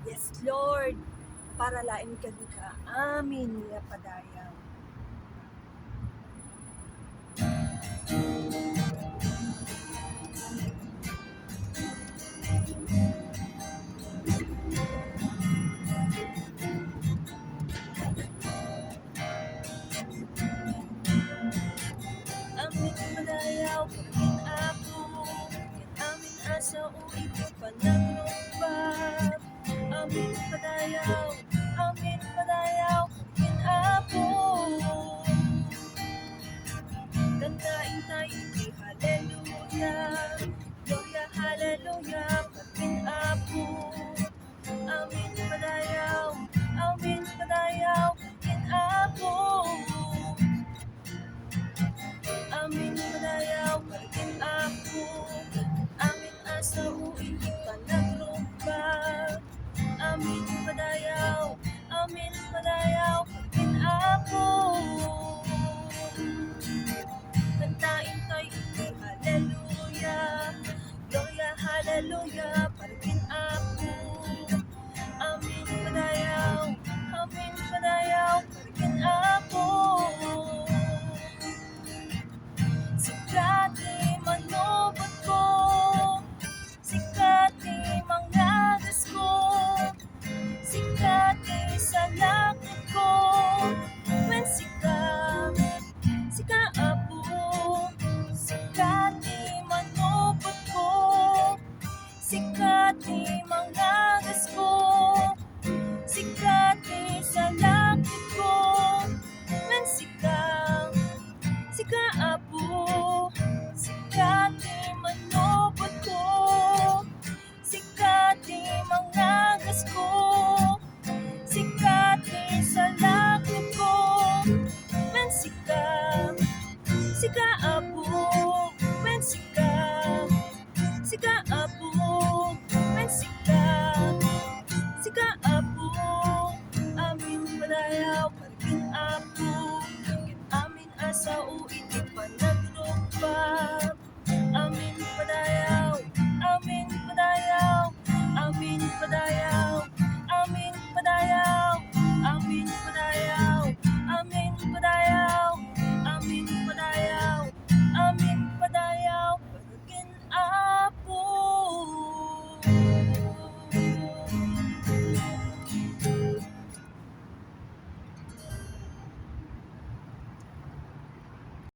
Yes, Lord, para lain ka amin nga padayaw. Amin padayaw, pagin ako, ket amin asa ulit panaglumbag. Amin padayaw, pagin ako. Kantain tayo di hallelujah, gloria hallelujah, pagin ako. Amin padayaw, pagin ako. Amin padayaw, pagin ako. Amin asa ulit panaglumbag. Amin padayaw, pagin ako. Kantain tayo di hallelujah, gloria hallelujah, pagin ako. Amin padayaw, pagin ako. Sikati manubot ko, sikati mangagas ko, sikati sa lakit ko, when sika apo, sikati manubot ko, sikati mangagas ko, sikati sa lakit ko, when sika apo, sikati manubot ko, sikati mangagas ko, sikati sa lakit ko, when sika apo, when sika apo, when sika